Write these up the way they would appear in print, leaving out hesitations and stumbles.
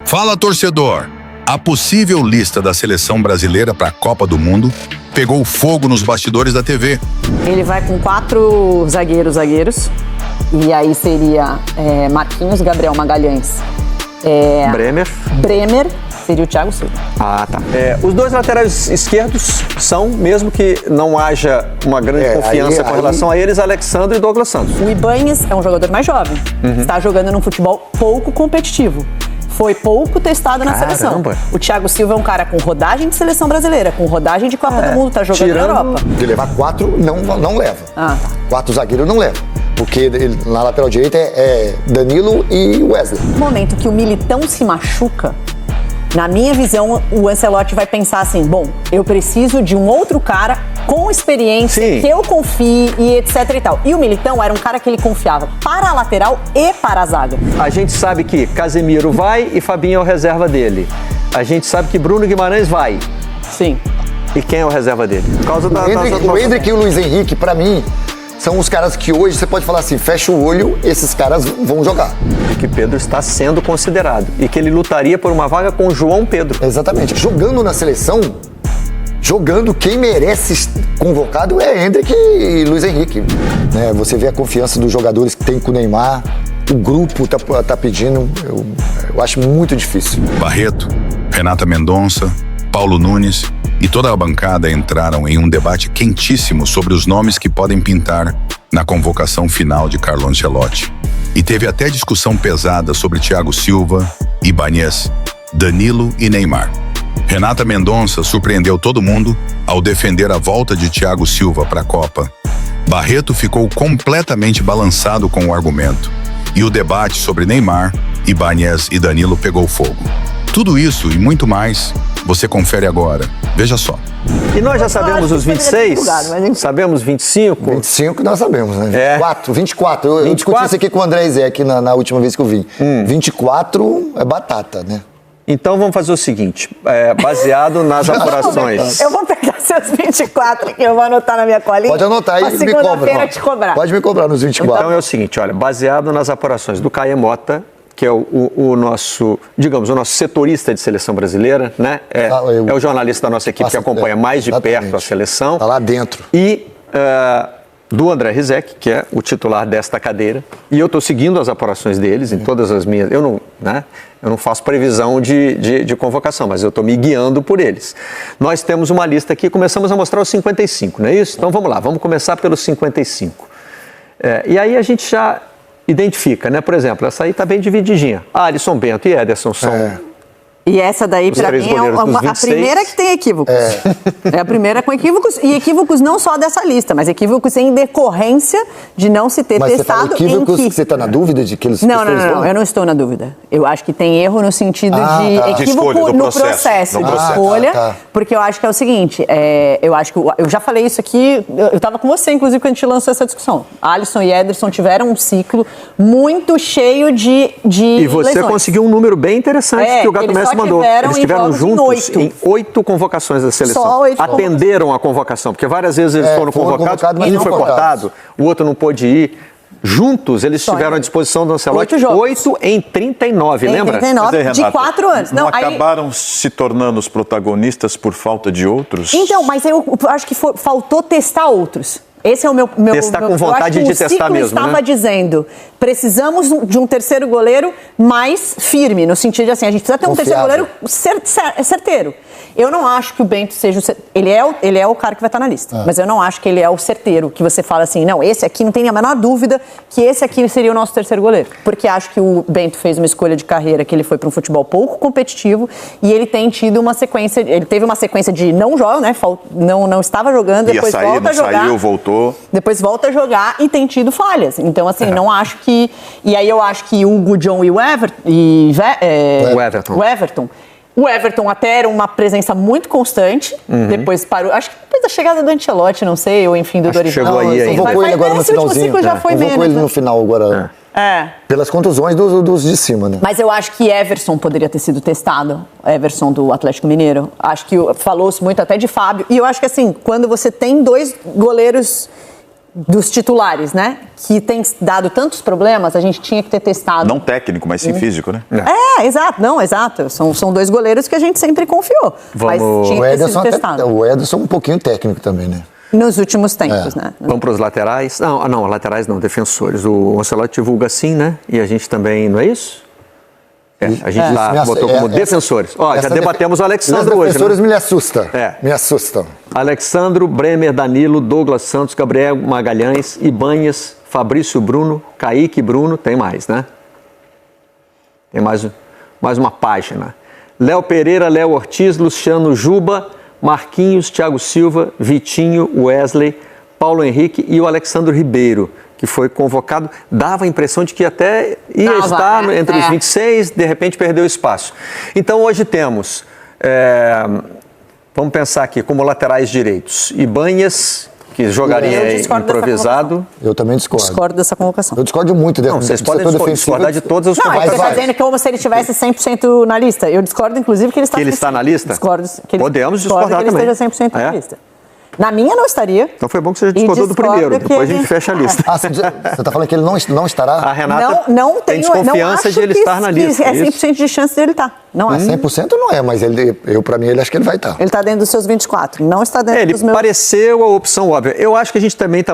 Fala, torcedor! A possível lista da seleção brasileira para a Copa do Mundo pegou fogo nos bastidores da TV. Ele vai com 4 zagueiros. E aí seria Marquinhos, Gabriel Magalhães. Bremer seria o Thiago Silva. Ah, tá. Os dois laterais esquerdos são, mesmo que não haja uma grande confiança com relação a eles, Alexandre e Douglas Santos. O Ibañez é um jogador mais jovem. Está jogando num futebol pouco competitivo. Foi pouco testado na seleção. O Thiago Silva é um cara com rodagem de seleção brasileira, com rodagem de Copa do Mundo, tá jogando na Europa. De levar 4, não leva. 4 zagueiros não leva. Porque ele, na lateral direita é Danilo e Wesley. No momento que o Militão se machuca, na minha visão, o Ancelotti vai pensar assim, bom, eu preciso de um outro cara com experiência, que eu confie e etc e tal. E o Militão era um cara que ele confiava para a lateral e para a zaga. A gente sabe que Casemiro vai e Fabinho é o reserva dele. A gente sabe que Bruno Guimarães vai. Sim. E quem é o reserva dele? Por causa o Endrick e o Luiz Henrique, para mim, são os caras que hoje você pode falar assim, fecha o olho, esses caras vão jogar. E que Pedro está sendo considerado. E que ele lutaria por uma vaga com o João Pedro. Exatamente. Jogando na seleção, quem merece convocado é Endrick e Luiz Henrique. Você vê a confiança dos jogadores que tem com o Neymar, o grupo tá pedindo, eu acho muito difícil. Barreto, Renata Mendonça, Paulo Nunes e toda a bancada entraram em um debate quentíssimo sobre os nomes que podem pintar na convocação final de Carlo Ancelotti. E teve até discussão pesada sobre Thiago Silva, Ibañez, Danilo e Neymar. Renata Mendonça surpreendeu todo mundo ao defender a volta de Thiago Silva para a Copa. Barreto ficou completamente balançado com o argumento. E o debate sobre Neymar, Ibañez e Danilo pegou fogo. Tudo isso e muito mais, você confere agora. Veja só. E nós já sabemos os 26? Sabemos 25? 25 nós sabemos, né? 24. Eu discuti isso aqui com o André Zé aqui na última vez que eu vim. 24 é batata, né? Então vamos fazer o seguinte, baseado nas apurações. Eu vou pegar seus 24 que eu vou anotar na minha colinha. Pode anotar aí e me cobra. Segunda-feira te cobrar. Pode me cobrar nos 24. Então é o seguinte, olha, baseado nas apurações do Caê Mota, que é o nosso, digamos, o nosso setorista de seleção brasileira, né? É o jornalista da nossa equipe que acompanha mais de perto a seleção. Está lá dentro. E do André Rizek, que é o titular desta cadeira. E eu estou seguindo as apurações deles em todas as minhas... Eu não faço previsão de convocação, mas eu estou me guiando por eles. Nós temos uma lista aqui, começamos a mostrar os 55, não é isso? Então vamos lá, vamos começar pelos 55. E aí a gente já identifica, né? Por exemplo, essa aí está bem divididinha. Alisson, Bento e Ederson são... E essa daí, para mim, é a primeira que tem equívocos. É a primeira com equívocos, e equívocos não só dessa lista, mas equívocos em decorrência de não se ter testado. Mas você fala equívocos que você está na dúvida de que eles... Não, eu não estou na dúvida. Eu acho que tem erro no sentido de equívoco no processo de escolha, porque eu acho que é o seguinte, eu acho que eu já falei isso aqui, eu estava com você, inclusive, quando a gente lançou essa discussão. Alisson e Ederson tiveram um ciclo muito cheio de E você lesões. Conseguiu um número bem interessante que o Gato Mestre mandou. Eles estiveram juntos em 8 convocações da seleção. Atenderam a convocação, porque várias vezes eles foram convocados, um foi cortado, o outro não pôde ir. Juntos, eles estiveram à disposição do Ancelotti 8 em 39, lembra? 39, de 4 anos. Não acabaram se tornando os protagonistas por falta de outros? Então, mas eu acho que faltou testar outros. Esse é o meu testar com vontade de testar mesmo, né? O estava dizendo, precisamos de um terceiro goleiro mais firme, no sentido de assim, a gente precisa ter um terceiro goleiro certeiro. Eu não acho que o Bento seja ele é o cara que vai estar na lista, mas eu não acho que ele é o certeiro, que você fala assim, não, esse aqui não tem a menor dúvida que esse aqui seria o nosso terceiro goleiro, porque acho que o Bento fez uma escolha de carreira que ele foi para um futebol pouco competitivo e ele tem tido uma sequência, ele teve uma sequência de não joga, né, não estava jogando, depois volta a jogar. Saiu, voltou. Depois volta a jogar e tem tido falhas. Então, assim, não acho que... E aí eu acho que o Hugo, John e o Everton. O Everton até era uma presença muito constante. Depois parou... Acho que depois da chegada do Ancelotti, não sei, ou enfim, do Dorival. Chegou aí, assim, convocou ele agora no finalzinho. Ciclo já foi convocou ele no final agora. Pelas contusões dos de cima, né? Mas eu acho que Everson poderia ter sido testado. Everson do Atlético Mineiro. Acho que falou-se muito até de Fábio. E eu acho que, assim, quando você tem 2 goleiros dos titulares, né? Que tem dado tantos problemas, a gente tinha que ter testado. Não técnico, mas sim físico, né? Exato. Não, exato. São dois goleiros que a gente sempre confiou. Mas tinha que ter sido testado. O Ederson é um pouquinho técnico também, né? Nos últimos tempos, né? Vamos para os laterais? Não, laterais não, defensores. O Ancelotti divulga assim, né? E a gente também, não é isso? A gente botou como defensores. Já debatemos o Alexandro hoje. Os defensores me assustam. Me assustam. Alexandro, Bremer, Danilo, Douglas Santos, Gabriel Magalhães, Ibanhas, Fabrício Bruno, Kaique Bruno, tem mais, né? Tem mais uma página. Léo Pereira, Léo Ortiz, Luciano Juba, Marquinhos, Thiago Silva, Vitinho, Wesley, Paulo Henrique e o Alexandre Ribeiro, que foi convocado, dava a impressão de que até ia estar entre os 26, de repente perdeu espaço. Então hoje temos, vamos pensar aqui, como laterais direitos, Ibanhas, que jogaria improvisado. Eu também discordo. Discordo dessa convocação. Eu discordo muito dessa. Não, vocês podem discordar de todas as convocações. Não, você está dizendo que como se ele estivesse 100% na lista. Eu discordo, inclusive, que ele está... Que ele está na lista? Discordo. Podemos discordar também. Que ele esteja 100% na lista. Na minha não estaria. Então foi bom que você discordou do primeiro, depois a gente fecha a lista. Você está falando que ele não estará? A Renata não tem desconfiança de ele estar na lista. É 100% de chance de ele estar. Não é. 100% não é, mas para mim, ele acho que ele vai estar. Ele está dentro dos seus 24, não está dentro dos meus... Ele pareceu a opção óbvia. Eu acho que a gente também está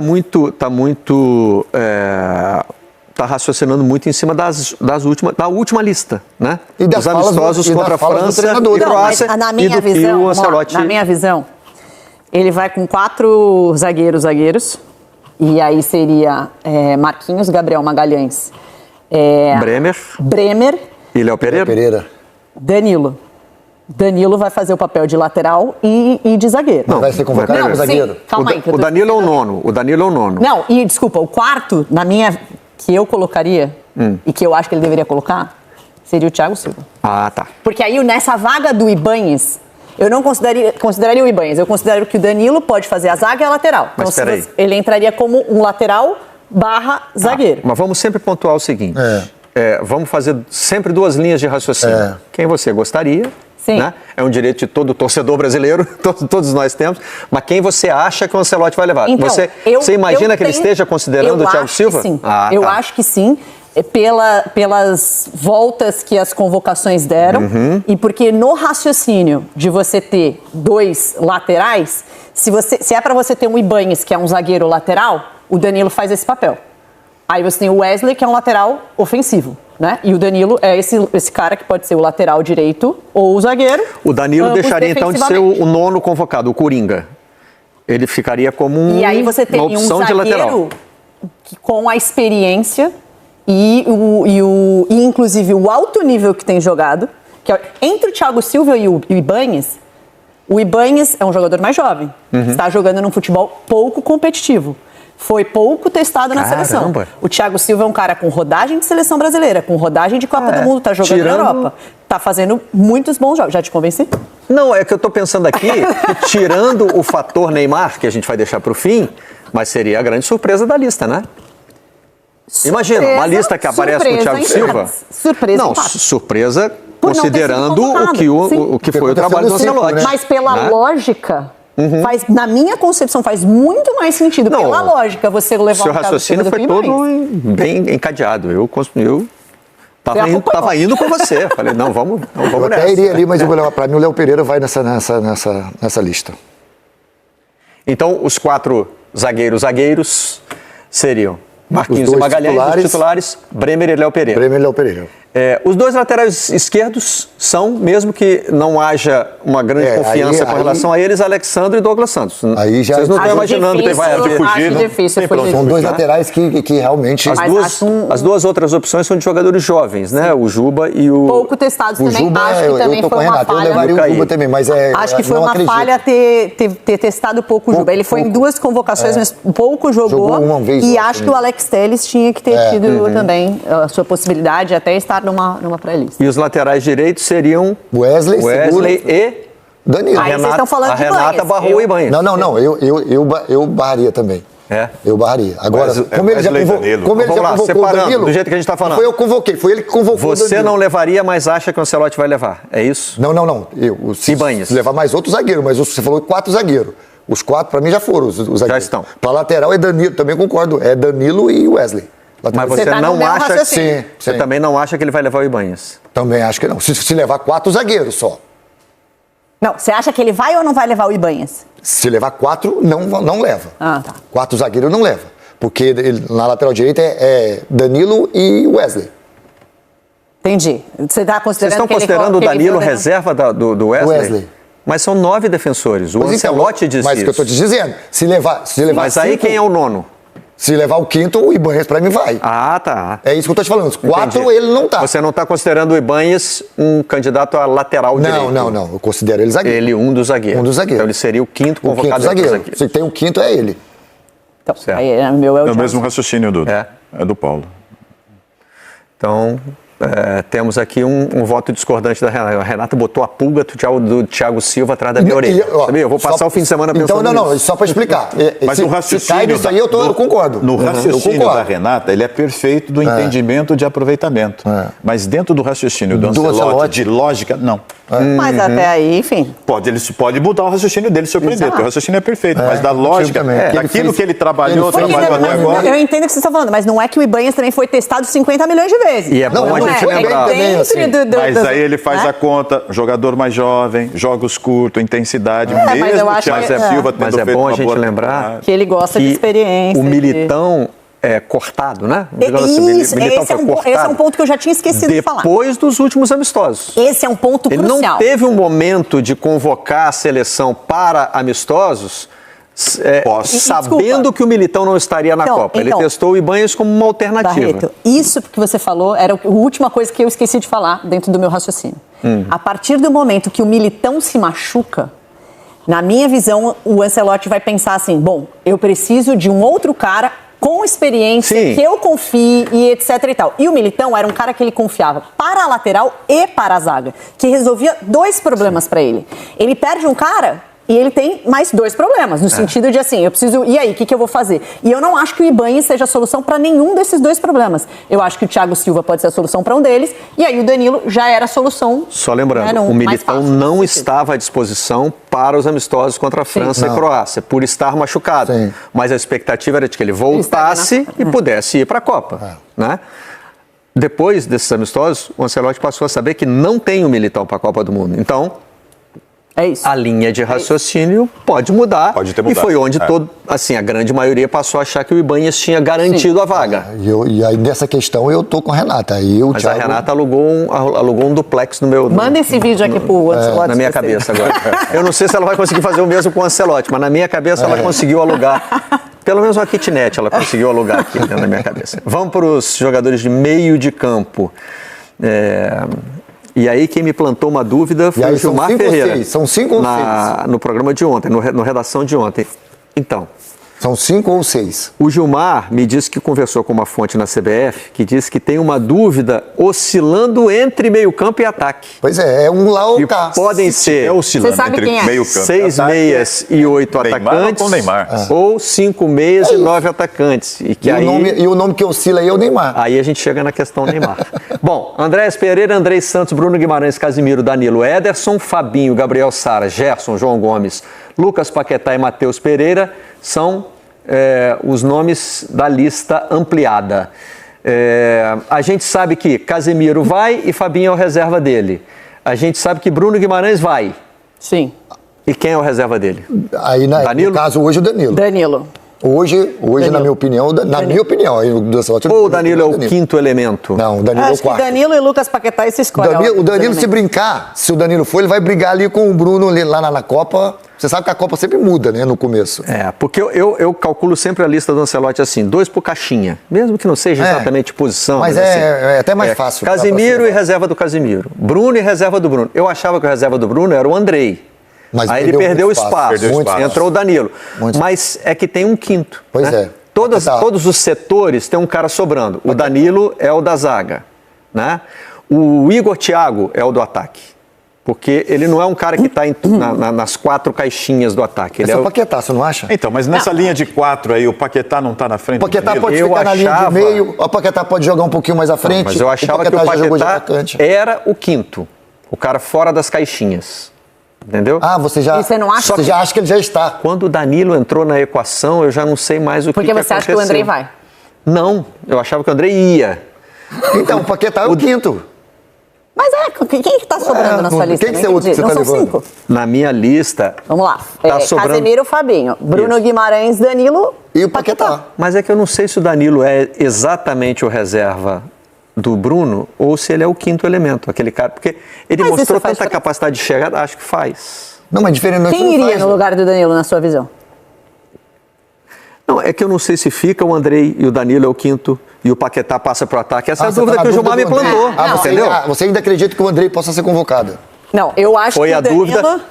raciocinando muito em cima da última lista, né? E das os amistosos contra a França e Croácia e do que o Ancelotti... Na minha visão, ele vai com 4 zagueiros, e aí seria Marquinhos, Gabriel Magalhães, Bremer e Léo Pereira. Danilo vai fazer o papel de lateral e de zagueiro. Não, vai ser convocado como zagueiro. Calma aí. O Danilo é o nono. Não, e desculpa, o quarto, que eu colocaria, e que eu acho que ele deveria colocar, seria o Thiago Silva. Ah, tá. Porque aí nessa vaga do Ibanhas, eu não consideraria o Ibanhas, eu considero que o Danilo pode fazer a zaga e a lateral. Mas então ele entraria como um lateral / zagueiro. Mas vamos sempre pontuar o seguinte, vamos fazer sempre 2 linhas de raciocínio. Quem você gostaria, sim, né? É um direito de todo torcedor brasileiro, todos nós temos, mas quem você acha que o Ancelotti vai levar? Então, você imagina que ele esteja considerando o Thiago Silva? Sim. Eu acho que sim. Pelas voltas que as convocações deram e porque no raciocínio de você ter 2 laterais, se é para você ter um Ibanhas, que é um zagueiro lateral, o Danilo faz esse papel. Aí você tem o Wesley, que é um lateral ofensivo, né? E o Danilo é esse cara que pode ser o lateral direito ou o zagueiro. O Danilo deixaria então de ser o nono convocado, o Coringa. Ele ficaria como e aí você tem uma opção um de lateral. Que, com a experiência e inclusive o alto nível que tem jogado, que entre o Thiago Silva e o Ibanhas é um jogador mais jovem, está jogando num futebol pouco competitivo, foi pouco testado na seleção. O Thiago Silva é um cara com rodagem de seleção brasileira, com rodagem de Copa do Mundo, está jogando na Europa, está fazendo muitos bons jogos. Já te convenci? Não, é que eu estou pensando aqui que tirando o fator Neymar, que a gente vai deixar para o fim, mas seria a grande surpresa da lista, né? Imagina, uma lista que aparece com o Thiago Silva. Surpresa considerando o que foi o trabalho do Ancelotti. Mas pela lógica, na minha concepção, faz muito mais sentido. Pela lógica, você levar o Thiago Silva do que o Ibanhas. Seu raciocínio foi todo bem encadeado. Eu tava indo com você. Falei, vamos nessa. Eu até iria ali, mas para mim o Léo Pereira vai nessa lista. Então, os 4 zagueiros seriam Marquinhos e Magalhães, os titulares, Bremer e Léo Pereira. Os 2 laterais esquerdos são, mesmo que não haja uma grande confiança com relação a eles, Alexandre e Douglas Santos. Aí já vocês não estão imaginando que vai haver fugir, né? Difícil, são 2 laterais que realmente... As duas outras opções são de jogadores jovens, né? O Juba e o... Pouco testados também. Juba, acho que também foi uma falha. Eu levaria o Juba também, mas acho que foi uma falha ter testado pouco o Juba. Ele foi em 2 convocações, mas pouco jogou uma vez, e acho que o Alex Telles tinha que ter tido também a sua possibilidade de até estar numa pré-lista. E os laterais direitos seriam Wesley e Danilo. Aí vocês estão falando a Renata barrou o Ibanhas. Não, eu barraria também. Eu barraria. Agora, como ele já convocou o Danilo, do jeito que a gente está falando. Foi ele que convocou o Danilo. Você não levaria, mas acha que o Ancelotti vai levar, é isso? Não. Ibanhas. Levar mais outro zagueiro, mas você falou 4 zagueiros. Os 4, para mim, já foram os zagueiros. Já estão. Para lateral é Danilo, também concordo. É Danilo e Wesley. Mas Você você tá no não meu acha... raciocínio. Sim, Você sim. também não acha que ele vai levar o Ibanhas? Também acho que não. Se levar 4 zagueiros só. Não, você acha que ele vai ou não vai levar o Ibanhas? Se levar 4, não leva. Ah, tá. 4 zagueiros não leva. Porque na lateral direita é Danilo e Wesley. Entendi. Você está Vocês considerando estão que ele considerando o que ele Danilo poderia- reserva do Wesley? Wesley. Mas são 9 defensores. O Pois então, Ancelotti disse mas isso. que eu tô te dizendo, se levar Mas aí 5, quem é o nono? se levar o 5º, o Ibanhas pra mim vai. Ah, tá. É isso que eu tô te falando. Os 4 Entendi. ele não tá. Você não está considerando o Ibanhas um candidato a lateral direito? Não. Eu considero ele zagueiro. Ele um dos zagueiros. Um dos zagueiros. Então ele seria o quinto O 5º convocado entre os zagueiro. zagueiros. Se tem o 5º, é ele. Então, Certo. aí, o meu é o É o Thiago. mesmo raciocínio, Duda. É do Paulo. Então, temos aqui um voto discordante da Renata. A Renata botou a pulga do Thiago Silva atrás da minha orelha. ó, Sabia? Eu vou passar só- o fim de semana pensando Então, não, nisso. só pra explicar. Mas se, o raciocínio. se cai nisso aí, eu concordo. No Eu raciocínio concordo. da Renata, ele é perfeito do entendimento de aproveitamento. Mas dentro do raciocínio do Ancelotti, Ancelotti. de lógica, não. Mas até aí, enfim. Ele pode mudar o raciocínio dele, surpreender, Exato. porque o raciocínio é perfeito. Mas da lógica, também. Que ele daquilo fez- que ele trabalhou, ele fez- trabalhou até agora. Eu entendo o que você está falando, mas não é que o Ibanhas também foi testado 50 milhões de vezes. E é bom Não, a gente é, lembrar. É que dentro Assim, Mas aí ele faz né? a conta, jogador mais jovem, jogos curtos, intensidade, mas eu mesmo acho o Thiago que- Silva tendo Mas é feito bom a uma gente boa lembrar temporada. Que ele gosta de que experiência. o Militão é cortado, né? Digamos assim, Isso, Militão esse é, foi um, esse é um cortado ponto que eu já tinha esquecido de falar. depois dos últimos amistosos. Esse é um ponto Ele crucial. não teve um momento de convocar a seleção para amistosos sabendo desculpa. que o Militão não estaria na Copa. Ele testou o Ibanhas como uma alternativa. Barreto, isso que você falou era a última coisa que eu esqueci de falar dentro do meu raciocínio. A partir do momento que o Militão se machuca, na minha visão, o Ancelotti vai pensar assim, bom, eu preciso de um outro cara com experiência, Sim. que eu confie e etc e tal. E o Militão era um cara que ele confiava para a lateral e para a zaga, que resolvia 2 problemas para ele. Ele perde um cara e ele tem mais 2 problemas, no sentido de assim, eu preciso, e aí, o que eu vou fazer? E eu não acho que o Ibanhas seja a solução para nenhum desses 2 problemas. Eu acho que o Thiago Silva pode ser a solução para um deles, e aí o Danilo já era a solução. Só lembrando, né, o mais Militão fácil, não nesse sentido. estava à disposição para os amistosos contra a França e Não. Croácia, por estar machucado. Sim. Mas a expectativa era de que ele voltasse e pudesse ir para a Copa. Né? Depois desses amistosos, o Ancelotti passou a saber que não tem o Militão para a Copa do Mundo. Então, É isso. a linha de raciocínio pode mudar. Pode ter E mudado. foi onde a grande maioria passou a achar que o Ibanhas tinha garantido a vaga. E aí, nessa questão, eu tô com a Renata. Aí, o Mas Thiago... a Renata alugou um duplex no meu... Manda esse vídeo aqui pro Ancelotti. na minha perceber. cabeça agora. Eu não sei se ela vai conseguir fazer o mesmo com o Ancelotti, mas na minha cabeça ela conseguiu alugar. Pelo menos uma kitnet ela conseguiu alugar aqui dentro da minha cabeça. Vamos para os jogadores de meio de campo. E aí quem me plantou uma dúvida foi E aí, o são Gilmar 5 ou Ferreira. 6? São 5 ou 6? No programa de ontem, no redação de ontem. Então, São 5 ou 6? o Gilmar me disse que conversou com uma fonte na CBF que disse que tem uma dúvida oscilando entre meio campo e ataque. Pois é um lá ou E cá. podem ser Você sabe quem é? meio campo. 6 meias e 8 Neymar atacantes, ou com Neymar? ou 5 meias e 9 atacantes. E que E o nome que oscila aí é o Neymar. aí a gente chega na questão Neymar. Bom, Andrés Pereira, Andrei Santos, Bruno Guimarães, Casimiro, Danilo, Ederson, Fabinho, Gabriel Sara, Gerson, João Gomes, Lucas Paquetá e Matheus Pereira são os nomes da lista ampliada. A gente sabe que Casemiro vai e Fabinho é o reserva dele. A gente sabe que Bruno Guimarães vai. Sim. E quem é o reserva dele? Aí, Danilo? no caso, hoje o Danilo. Danilo. Hoje na minha opinião, aí o Ancelotti- Ou o Danilo é o quinto elemento? Não, o Danilo é o Acho que quarto. Danilo e Lucas Paquetá se escolhem. O Danilo, se brincar, se o Danilo for, ele vai brigar ali com o Bruno ali, lá na Copa. Você sabe que a Copa sempre muda, né, no começo. Porque eu calculo sempre a lista do Ancelotti assim, 2 por caixinha, mesmo que não seja exatamente posição. Mas assim, é até mais fácil. Casimiro pra e reserva do Casimiro. Bruno e reserva do Bruno. Eu achava que o reserva do Bruno era o Andrei. Mas Aí ele perdeu muito espaço. Perdeu espaço. Entrou o Danilo. Muito. Mas é que tem um quinto. Pois né? é. Todos os setores tem um cara sobrando. O Danilo é o da zaga. Né? O Igor Thiago é o do ataque. Porque ele não é um cara que está nas 4 caixinhas do ataque. Ele Esse é é o Paquetá, você não acha? Então, mas nessa linha de 4 aí, o Paquetá não está na frente O Paquetá do pode Danilo? Eu ficar na linha de achava- meio, o Paquetá pode jogar um pouquinho mais à frente. Mas eu achava que o já jogou de Paquetá atacante. era o quinto. O cara fora das caixinhas. Entendeu? Ah, você já, E você não acha você já acha que ele já está. Quando o Danilo entrou na equação, eu já não sei mais o Porque que você acha aconteceu. que o Andrei vai? Não, eu achava que o Andrei ia. Então, o Paquetá é o quinto. Mas quem que tá sobrando na sua lista? quem que Não é o outro que entendi. você Não tá são levando? 5? Na minha lista, Vamos lá. Tá sobrando- Casemiro, Fabinho, Bruno Isso. Guimarães, Danilo E o Paquetá. mas é que eu não sei se o Danilo é exatamente o reserva do Bruno ou se ele é o quinto elemento, aquele cara, porque ele Mas isso mostrou faz tanta diferença. capacidade de chegada, acho que faz. Não, mas diferente Quem não iria faz, no né? lugar do Danilo, na sua visão? Não, é que eu não sei se fica o Andrei e o Danilo é o quinto e o Paquetá passa para o ataque. Essa é a você dúvida tá que na o Gilmar me dúvida do Andrei. plantou, Não, entendeu? Você ainda acredita que o Andrei possa ser convocado? Não, eu acho Foi que a o Danilo... dúvida.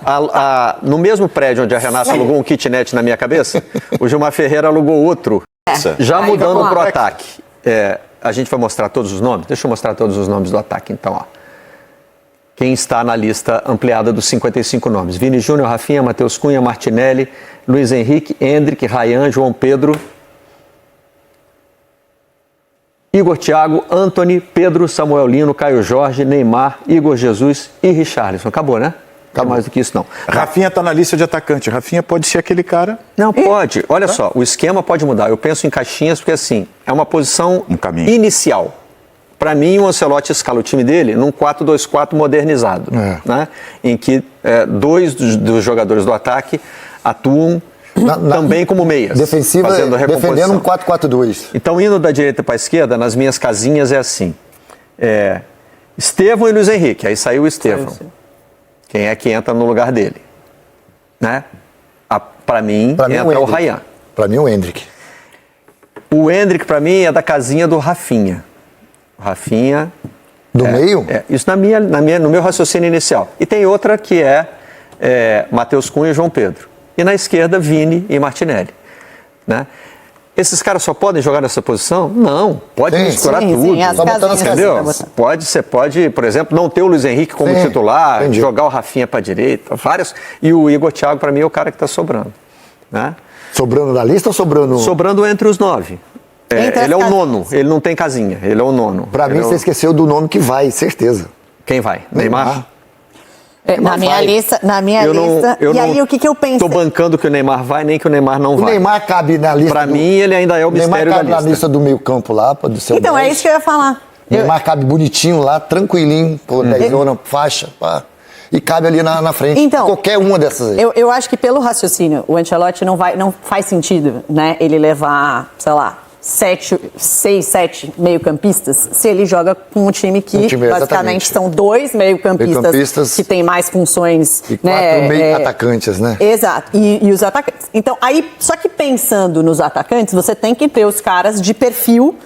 No mesmo prédio onde a Renata alugou um kitnet na minha cabeça, o Gilmar Ferreira alugou outro. Já Aí, mudando vamos para o lá. ataque. A gente vai mostrar todos os nomes? Deixa eu mostrar todos os nomes do ataque, então. Ó. Quem está na lista ampliada dos 55 nomes? Vini Júnior, Rafinha, Matheus Cunha, Martinelli, Luiz Henrique, Endrick, Ryan, João Pedro, Igor Thiago, Antony, Pedro, Samuel Lino, Caio Jorge, Neymar, Igor Jesus e Richarlison. Acabou, né? Não tem mais do que isso, não. Rafinha está na lista de atacante. Rafinha pode ser aquele cara. Não, pode. Olha só, o esquema pode mudar. Eu penso em caixinhas porque, assim, é uma posição Um caminho. inicial. Para mim, o Ancelotti escala o time dele num 4-2-4 modernizado, né? Em que dois dos jogadores do ataque atuam também como meias, Defensiva, fazendo a defendendo recomposição. um 4-4-2. Então, indo da direita para a esquerda, nas minhas casinhas é assim. Estevão e Luiz Henrique. Aí saiu o Estevão. Quem é que entra no lugar dele? Né? Para mim, entra o Ryan. Para mim, o Endrick. O Endrick, para mim, é da casinha do Rafinha. O Rafinha... Do meio? Isso no meu raciocínio inicial. E tem outra que é Matheus Cunha e João Pedro. E na esquerda, Vini e Martinelli. Né? Esses caras só podem jogar nessa posição? Não, pode misturar tudo. as Só botar nas casinhas Entendeu? assim, pra botar. Você pode, por exemplo, não ter o Luiz Henrique como Sim, titular, entendi. jogar o Rafinha para a direita, vários. E o Igor Thiago, para mim, é o cara que está sobrando. Né? Sobrando da lista ou sobrando... Sobrando entre os 9. Entre as Ele é o casinhas. nono, ele não tem casinha, ele é o nono. Para mim, Ele é o- você esqueceu do nome que vai, certeza. Quem vai? Neymar? Na minha vai. lista, Eu e aí o que eu pensei? Tô bancando que o Neymar vai, nem que o Neymar não O vai. Neymar cabe na lista Pra do... mim, ele ainda é o Neymar mistério da cabe na lista. lista do meio campo lá, do seu Então, 10. é isso que eu ia falar. Neymar cabe bonitinho lá, tranquilinho, com 10 na faixa, pá. E cabe ali na frente. Então, qualquer uma dessas aí. Eu acho que pelo raciocínio, o Ancelotti não faz sentido, né? Ele levar, sei lá, 6, 7 meio-campistas, se ele joga com um time que Um time, basicamente exatamente. são 2 meio-campistas Meio-campistas que tem mais funções. E 4 meio-atacantes, né? Exato. E os atacantes. Então, aí, só que pensando nos atacantes, você tem que ter os caras de perfil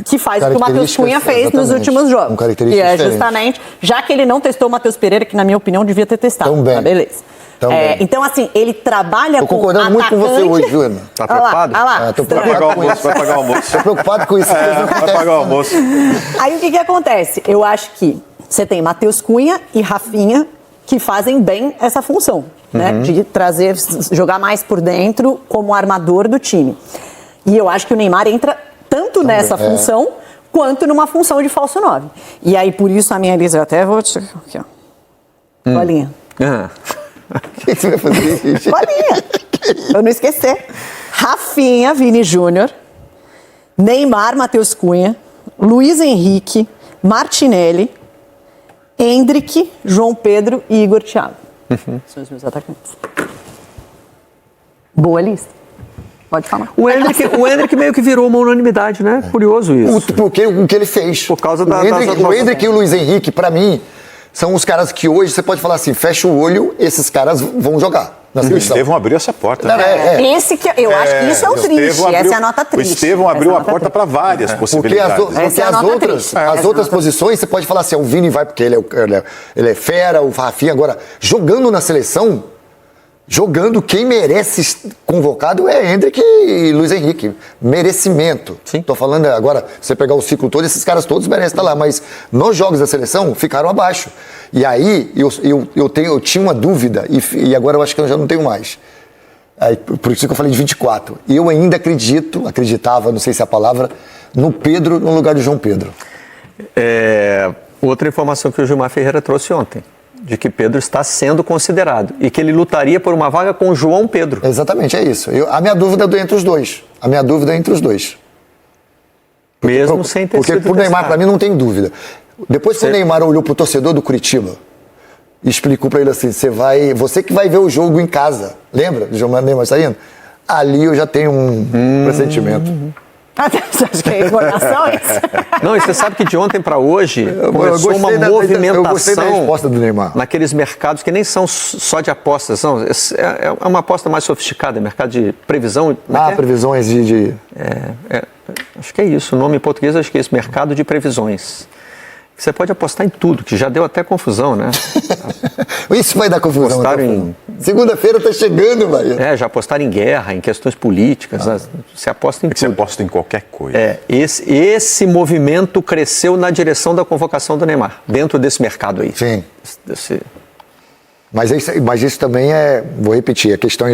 que faz o que o Matheus Cunha fez nos exatamente. últimos Com jogos. características Que é diferentes. justamente, já que ele não testou o Matheus Pereira, que na minha opinião devia ter testado. Também. Tá, beleza. Também. Então, assim, ele trabalha Tô com concordando muito com você hoje, Joana. Tá Olha lá, preocupado? olha lá. Tô Vai pagar o almoço, vai pagar o almoço. Tô preocupado com isso. Vai pagar o almoço. Aí o que acontece? Eu acho que você tem Matheus Cunha e Rafinha que fazem bem essa função, né? De trazer, jogar mais por dentro como armador do time. E eu acho que o Neymar entra tanto nessa função quanto numa função de falso 9. E aí, por isso, a minha lista, eu até vou... Aqui, ó. Bolinha. Ah. O que você vai fazer, gente? Bolinha. Pra eu não esquecer. Rafinha, Vini Júnior, Neymar, Matheus Cunha, Luiz Henrique, Martinelli, Endrick, João Pedro e Igor Thiago. São os meus atacantes. Boa lista. Pode falar. O Endrick meio que virou uma unanimidade, né? Curioso isso. Porque o que ele fez. Por causa o da- Endrick, das- o Endrick e o Luiz Henrique, pra mim, são os caras que hoje você pode falar assim, fecha o olho, esses caras vão jogar na O seleção. Estevão abriu essa porta. Não, né? Esse que eu acho que isso é o triste. Estevão Essa abriu- é a nota triste. O Estevão abriu Essa é a nota porta triste. para várias Porque possibilidades. Essa é a nota outras, triste. Essa é as a outras nota posições, você pode falar assim, o Vini vai porque ele é fera, o Rafinha. Agora, jogando na seleção, jogando, quem merece convocado é Endrick e Luiz Henrique. Merecimento. Sim. Tô falando agora, você pegar o ciclo todo, esses caras todos merecem estar lá, mas nos jogos da seleção ficaram abaixo. E aí, eu tinha uma dúvida, e agora eu acho que eu já não tenho mais. Aí, por isso que eu falei de 24. Eu ainda acreditava, não sei se é a palavra, no Pedro no lugar do João Pedro. Outra informação que o Gilmar Ferreira trouxe ontem. de que Pedro está sendo considerado e que ele lutaria por uma vaga com João Pedro. Exatamente, é isso. A minha dúvida é entre os dois. Mesmo sem ter sido Porque pro Neymar, para mim, não tem dúvida. Depois que o Neymar olhou pro torcedor do Curitiba e explicou para ele assim, você que vai ver o jogo em casa, lembra de João Neymar saindo? Ali eu já tenho um pressentimento. Você acha que é informação isso? Não, e você sabe que de ontem para hoje começou uma movimentação eu gostei da resposta do Neymar. Naqueles mercados que nem são só de apostas, é uma aposta mais sofisticada, mercado de previsão. Previsões de... Acho que é isso, o nome em português acho que é isso, mercado de previsões. Você pode apostar em tudo, que já deu até confusão, né? Isso vai dar confusão. Segunda-feira tá chegando, Bahia. Já apostaram em guerra, em questões políticas, você aposta em tudo. Você aposta em qualquer coisa. Esse movimento cresceu na direção da convocação do Neymar, dentro desse mercado aí. Sim. Mas isso também vou repetir, a questão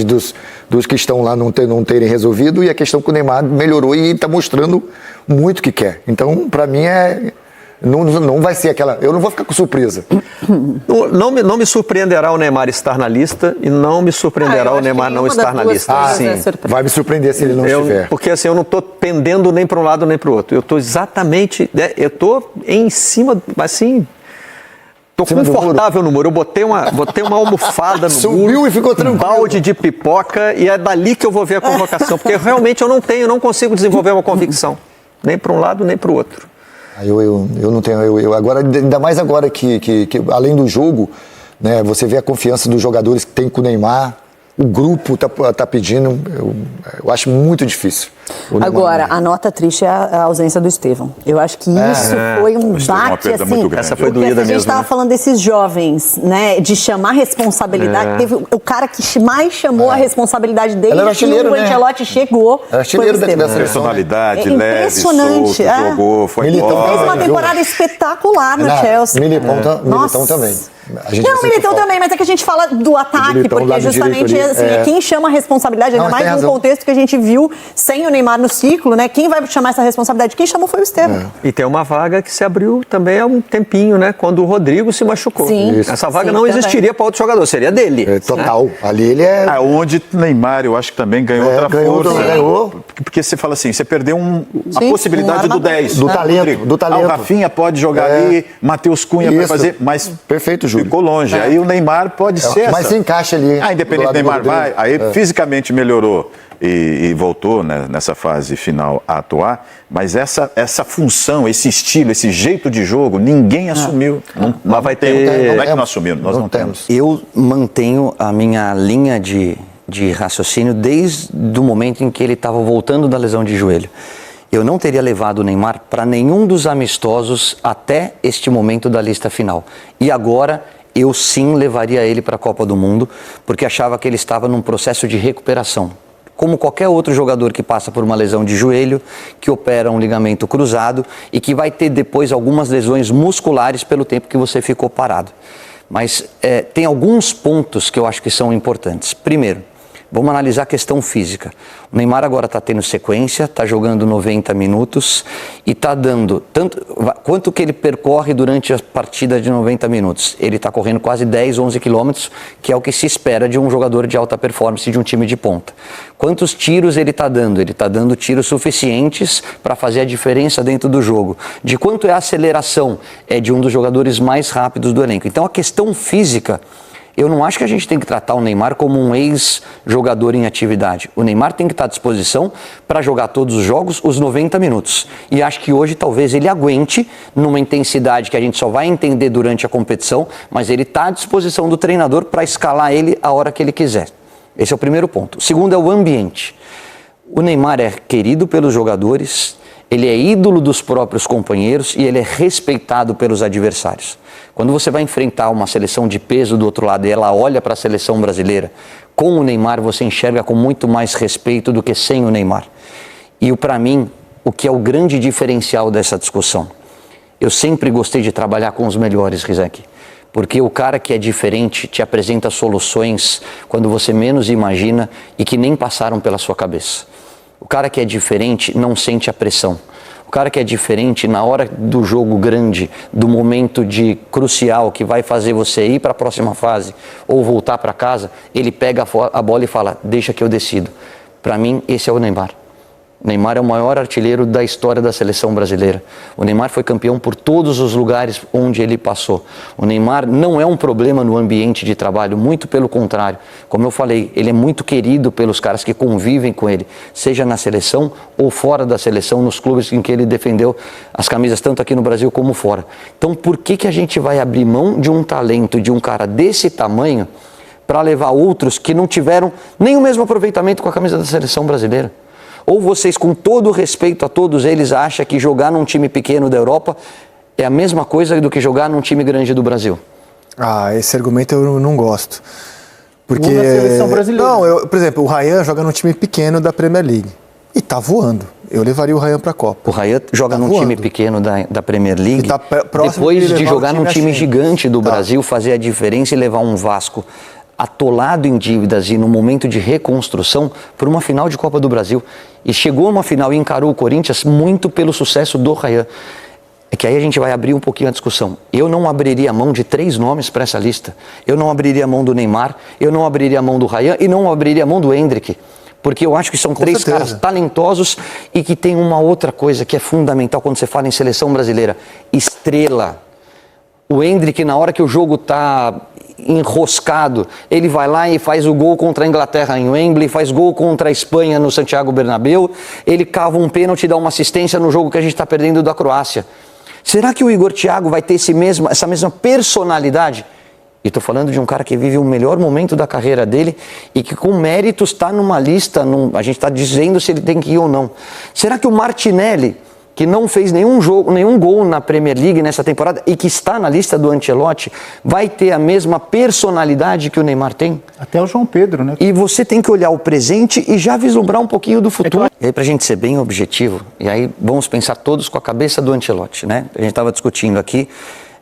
dos que estão lá não terem resolvido e a questão que o Neymar melhorou e está mostrando muito o que quer. Então, para mim, não vai ser aquela... Eu não vou ficar com surpresa. Não me surpreenderá o Neymar estar na lista e não me surpreenderá o Neymar não estar na lista. Sim. Vai me surpreender se ele não estiver. Porque assim, eu não estou pendendo nem para um lado nem para o outro. Eu estou exatamente... Eu estou em cima, assim... Estou confortável no muro. Eu botei uma almofada no muro. Subiu e ficou tranquilo. Um balde de pipoca e é dali que eu vou ver a convocação. Porque realmente eu não consigo desenvolver uma convicção. Nem para um lado, nem para o outro. Eu não tenho. Agora, ainda mais agora que além do jogo, né, você vê a confiança dos jogadores que tem com o Neymar. O grupo tá pedindo, eu acho muito difícil. Agora, a nota triste é a ausência do Estevão. Eu acho que isso foi um baque, assim. Essa foi doída mesmo. A gente estava falando desses jovens, né, de chamar responsabilidade. Teve o cara que mais chamou a responsabilidade dele que o Ancelotti chegou. Era artilheiro da seleção. Personalidade, leve, solto, jogou, foi embora. Fez uma temporada espetacular no Chelsea. Militão também. Militão também, mas é que a gente fala do ataque, porque justamente assim, quem chama a responsabilidade, ainda mais num contexto que a gente viu sem o Neymar no ciclo, né? Quem vai chamar essa responsabilidade? Quem chamou foi o Estevão. E tem uma vaga que se abriu também há um tempinho, né? Quando o Rodrigo se machucou. Essa vaga não existiria para outro jogador, seria dele. Total. Né? Ali ele é... Onde o Neymar, eu acho que também ganhou outra força. Ganhou. Porque você fala assim, você perdeu a possibilidade do 10. Do talento. O Rafinha pode jogar ali, Matheus Cunha vai fazer, mas perfeito, Júlio. Ficou longe. Aí o Neymar pode ser mas se encaixa ali. Independente do Neymar vai, aí fisicamente melhorou e voltou, né, nessa fase final a atuar, mas essa função, esse estilo, esse jeito de jogo, ninguém assumiu. Não vai ter. Não é que não assumimos, nós não temos. Eu mantenho a minha linha de raciocínio desde o momento em que ele estava voltando da lesão de joelho. Eu não teria levado o Neymar para nenhum dos amistosos até este momento da lista final. E agora eu sim levaria ele para a Copa do Mundo, porque achava que ele estava num processo de recuperação. Como qualquer outro jogador que passa por uma lesão de joelho, que opera um ligamento cruzado e que vai ter depois algumas lesões musculares pelo tempo que você ficou parado. Mas tem alguns pontos que eu acho que são importantes. Primeiro, vamos analisar a questão física. O Neymar agora está tendo sequência, está jogando 90 minutos e está dando quanto que ele percorre durante a partida de 90 minutos. Ele está correndo quase 10, 11 quilômetros, que é o que se espera de um jogador de alta performance de um time de ponta. Quantos tiros ele está dando? Ele está dando tiros suficientes para fazer a diferença dentro do jogo. De quanto é a aceleração? É de um dos jogadores mais rápidos do elenco. Então a questão física... Eu não acho que a gente tem que tratar o Neymar como um ex-jogador em atividade. O Neymar tem que estar à disposição para jogar todos os jogos, os 90 minutos. E acho que hoje talvez ele aguente numa intensidade que a gente só vai entender durante a competição, mas ele está à disposição do treinador para escalar ele a hora que ele quiser. Esse é o primeiro ponto. O segundo é o ambiente. O Neymar é querido pelos jogadores, ele é ídolo dos próprios companheiros e ele é respeitado pelos adversários. Quando você vai enfrentar uma seleção de peso do outro lado e ela olha para a seleção brasileira, com o Neymar você enxerga com muito mais respeito do que sem o Neymar. E para mim, o que é o grande diferencial dessa discussão? Eu sempre gostei de trabalhar com os melhores, Rizek, porque o cara que é diferente te apresenta soluções quando você menos imagina e que nem passaram pela sua cabeça. O cara que é diferente não sente a pressão. O o cara que é diferente na hora do jogo grande, do momento de crucial que vai fazer você ir para a próxima fase ou voltar para casa, ele pega a bola e fala, deixa que eu decido. Para mim, esse é o Neymar. O Neymar é o maior artilheiro da história da seleção brasileira. O Neymar foi campeão por todos os lugares onde ele passou. O Neymar não é um problema no ambiente de trabalho, muito pelo contrário. Como eu falei, ele é muito querido pelos caras que convivem com ele, seja na seleção ou fora da seleção, nos clubes em que ele defendeu as camisas, tanto aqui no Brasil como fora. Então, por que a gente vai abrir mão de um talento, de um cara desse tamanho, para levar outros que não tiveram nem o mesmo aproveitamento com a camisa da seleção brasileira? Ou vocês, com todo o respeito a todos eles, acham que jogar num time pequeno da Europa é a mesma coisa do que jogar num time grande do Brasil? Ah, esse argumento eu não gosto. Porque... Na seleção brasileira. Não, por exemplo, o Ryan joga num time pequeno da Premier League e tá voando. Eu levaria o Ryan pra Copa. O Ryan joga num time pequeno da Premier League, tá depois de jogar num time gigante do Tá. Brasil, fazer a diferença e levar um Vasco atolado em dívidas e no momento de reconstrução por uma final de Copa do Brasil. E chegou a uma final e encarou o Corinthians muito pelo sucesso do Ryan. É que aí a gente vai abrir um pouquinho a discussão. Eu não abriria a mão de 3 nomes para essa lista. Eu não abriria a mão do Neymar, eu não abriria a mão do Ryan e não abriria a mão do Endrick. Porque eu acho que são 3 caras talentosos e que tem uma outra coisa que é fundamental quando você fala em seleção brasileira. Estrela. O Endrick, na hora que o jogo está enroscado, ele vai lá e faz o gol contra a Inglaterra em Wembley, faz gol contra a Espanha no Santiago Bernabéu, ele cava um pênalti e dá uma assistência no jogo que a gente está perdendo da Croácia. Será que o Igor Thiago vai ter essa mesma personalidade? E estou falando de um cara que vive o melhor momento da carreira dele e que com méritos está numa lista, a gente está dizendo se ele tem que ir ou não. Será que o Martinelli, que não fez nenhum gol na Premier League nessa temporada e que está na lista do Ancelotti, vai ter a mesma personalidade que o Neymar tem? Até o João Pedro, né? E você tem que olhar o presente e já vislumbrar um pouquinho do futuro. E aí, pra gente ser bem objetivo, e aí vamos pensar todos com a cabeça do Ancelotti, né? A gente estava discutindo aqui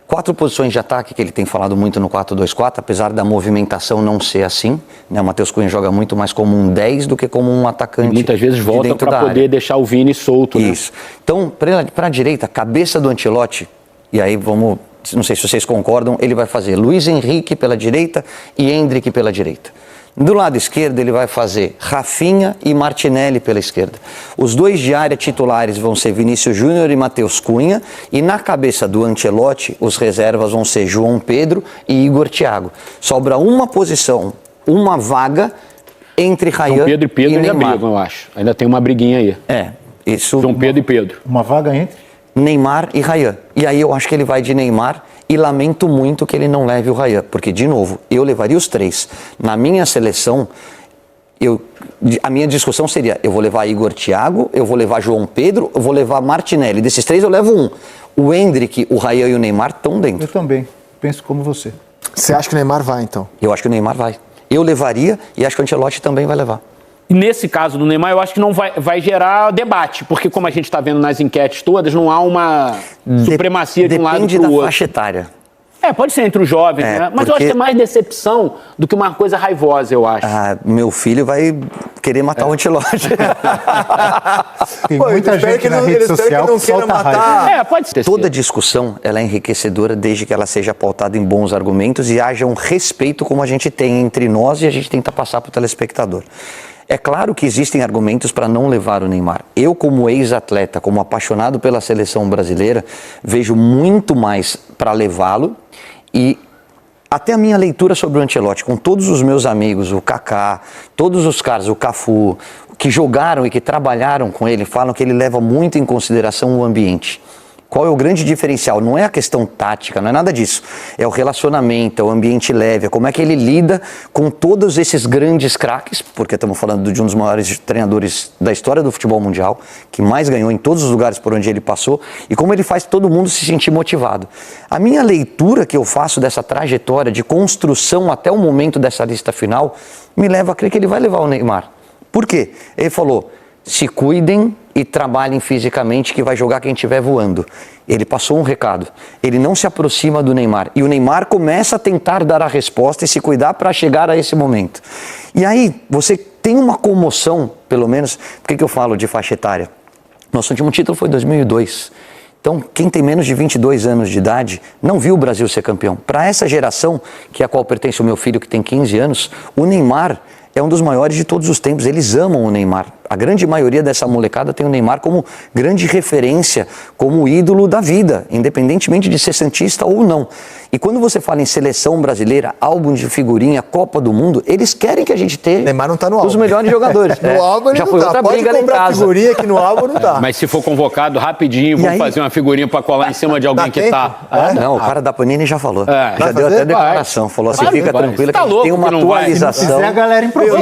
4 posições de ataque que ele tem falado muito no 4-2-4, apesar da movimentação não ser assim, né? O Matheus Cunha joga muito mais como um 10 do que como um atacante. E muitas vezes volta para poder deixar o Vini solto. Isso. Né? Então, para a direita, a cabeça do Ancelotti, e aí vamos, não sei se vocês concordam, ele vai fazer Luiz Henrique pela direita e Endrick pela direita. Do lado esquerdo ele vai fazer Rafinha e Martinelli pela esquerda. Os 2 de área titulares vão ser Vinícius Júnior e Matheus Cunha. E na cabeça do Ancelotti, os reservas vão ser João Pedro e Igor Thiago. Sobra uma posição, uma vaga entre Ryan João Pedro e Pedro ainda Neymar. brigam, eu acho. Ainda tem uma briguinha aí. Isso. João Pedro e Pedro. Uma vaga entre? Neymar e Ryan. E aí eu acho que ele vai de Neymar e lamento muito que ele não leve o Ryan, porque, de novo, eu levaria os 3. Na minha seleção, a minha discussão seria, eu vou levar Igor Thiago, eu vou levar João Pedro, eu vou levar Martinelli. Desses 3 eu levo um. O Endrick, o Ryan e o Neymar estão dentro. Eu também, penso como você. Você acha que o Neymar vai, então? Eu acho que o Neymar vai. Eu levaria e acho que o Ancelotti também vai levar. E nesse caso do Neymar, eu acho que não vai gerar debate, porque como a gente está vendo nas enquetes todas, não há uma supremacia de um lado para o outro. Depende da faixa etária. Pode ser entre os jovens, né? Mas eu acho que é mais decepção do que uma coisa raivosa, eu acho. Meu filho vai querer matar o Ancelotti. Tem muita gente na rede social que solta raiva. Pode ser. Toda discussão ela é enriquecedora desde que ela seja pautada em bons argumentos e haja um respeito como a gente tem entre nós e a gente tenta passar para o telespectador. É claro que existem argumentos para não levar o Neymar. Eu, como ex-atleta, como apaixonado pela seleção brasileira, vejo muito mais para levá-lo e até a minha leitura sobre o Ancelotti, com todos os meus amigos, o Kaká, todos os caras, o Cafu, que jogaram e que trabalharam com ele, falam que ele leva muito em consideração o ambiente. Qual é o grande diferencial? Não é a questão tática, não é nada disso. É o relacionamento, é o ambiente leve, é como é que ele lida com todos esses grandes craques, porque estamos falando de um dos maiores treinadores da história do futebol mundial, que mais ganhou em todos os lugares por onde ele passou, e como ele faz todo mundo se sentir motivado. A minha leitura que eu faço dessa trajetória de construção até o momento dessa lista final, me leva a crer que ele vai levar o Neymar. Por quê? Ele falou, se cuidem e trabalhem fisicamente que vai jogar quem estiver voando. Ele passou um recado. Ele não se aproxima do Neymar. E o Neymar começa a tentar dar a resposta e se cuidar para chegar a esse momento. E aí, você tem uma comoção, pelo menos, por que eu falo de faixa etária? Nosso último título foi em 2002. Então, quem tem menos de 22 anos de idade não viu o Brasil ser campeão. Para essa geração, que é a qual pertence o meu filho, que tem 15 anos, o Neymar é um dos maiores de todos os tempos. Eles amam o Neymar. A grande maioria dessa molecada tem o Neymar como grande referência, como ídolo da vida, independentemente de ser santista ou não. E quando você fala em seleção brasileira, álbum de figurinha, Copa do Mundo, eles querem que a gente tenha Neymar não tá no álbum. os melhores jogadores. No álbum ele já não foi tá. outra Pode briga lá em comprar casa. figurinha que no álbum não tá. Mas se for convocado rapidinho, vamos fazer uma figurinha pra colar em cima de alguém que tá. Não, o cara da Panini já falou. É. Já deu até declaração. Falou assim, fica tranquila que a gente tem uma atualização. A galera improvisa.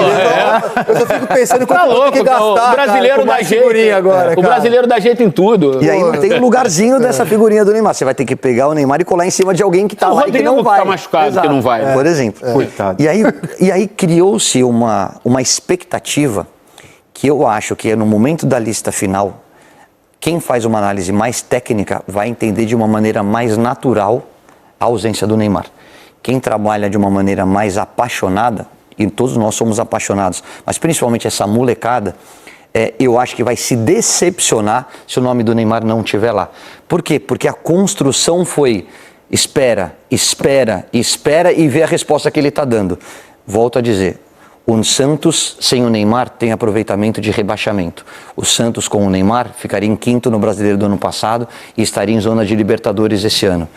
Eu só fico pensando Tá quanto louco, tem que gastar, o brasileiro dá jeito. agora, O cara. brasileiro dá jeito em tudo. E aí não tem um lugarzinho dessa figurinha do Neymar. Você vai ter que pegar o Neymar e colar em cima de alguém que tá O lá e que Rodrigo não que vai. tá machucado, Exato. que não vai. Por exemplo. Coitado. E aí criou-se uma expectativa que eu acho que no momento da lista final, quem faz uma análise mais técnica vai entender de uma maneira mais natural a ausência do Neymar. Quem trabalha de uma maneira mais apaixonada, e todos nós somos apaixonados, mas principalmente essa molecada, eu acho que vai se decepcionar se o nome do Neymar não estiver lá. Por quê? Porque a construção foi espera, espera, espera e vê a resposta que ele está dando. Volto a dizer, o Santos sem o Neymar tem aproveitamento de rebaixamento. O Santos com o Neymar ficaria em quinto no Brasileiro do ano passado e estaria em zona de Libertadores esse ano.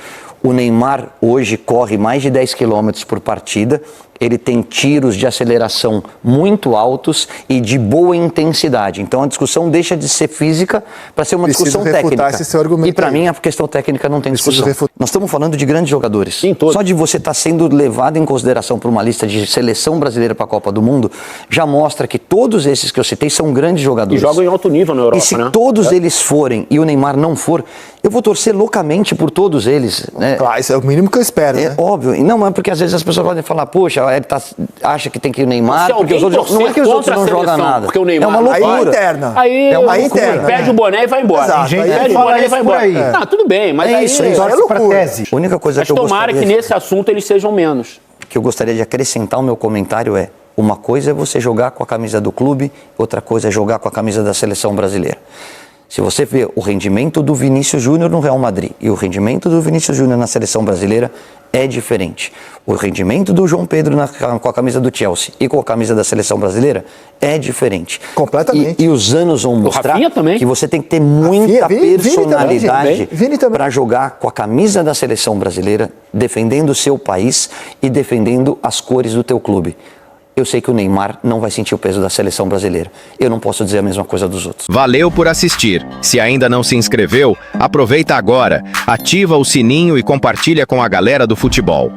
O Neymar hoje corre mais de 10 km por partida, ele tem tiros de aceleração muito altos e de boa intensidade. Então a discussão deixa de ser física para ser uma discussão técnica. Esse seu argumento E para aí. mim a questão técnica não tem discussão. Nós estamos falando de grandes jogadores. Sim, todos. Só de você estar sendo levado em consideração por uma lista de seleção brasileira para a Copa do Mundo já mostra que todos esses que eu citei são grandes E jogadores. jogam em alto nível na Europa, E se né? todos eles forem e o Neymar não for, eu vou torcer loucamente por todos eles, né? Claro, isso é o mínimo que eu espero, É né? óbvio. E não é porque às vezes as pessoas podem falar, poxa, ele acha que tem que ir o Neymar, Se porque os alguém outros não é que os torcer outros não contra a jogam seleção, nada. porque o Neymar é uma não vai, loucura. interna. Aí É uma loucura. interna, Pede né? o boné e vai embora. Exato. Gente, Aí Pede o fala boné e isso vai por embora. aí. Não, tudo bem, mas É aí... isso, é isso. Torce pra loucura. tese. A única coisa Mas que eu tomara que gostaria, nesse assunto eles sejam menos. que eu gostaria de acrescentar ao meu comentário é: uma coisa é você jogar com a camisa do clube, outra coisa é jogar com a camisa da seleção brasileira. Se você vê o rendimento do Vinícius Júnior no Real Madrid e o rendimento do Vinícius Júnior na seleção brasileira, é diferente. O rendimento do João Pedro com a camisa do Chelsea e com a camisa da seleção brasileira é diferente. Completamente. E os anos vão mostrar Rafinha também. que você tem que ter muita Vini personalidade Vini também. para jogar com a camisa da seleção brasileira, defendendo o seu país e defendendo as cores do teu clube. Eu sei que o Neymar não vai sentir o peso da seleção brasileira. Eu não posso dizer a mesma coisa dos outros. Valeu por assistir. Se ainda não se inscreveu, aproveita agora, ativa o sininho e compartilha com a galera do futebol.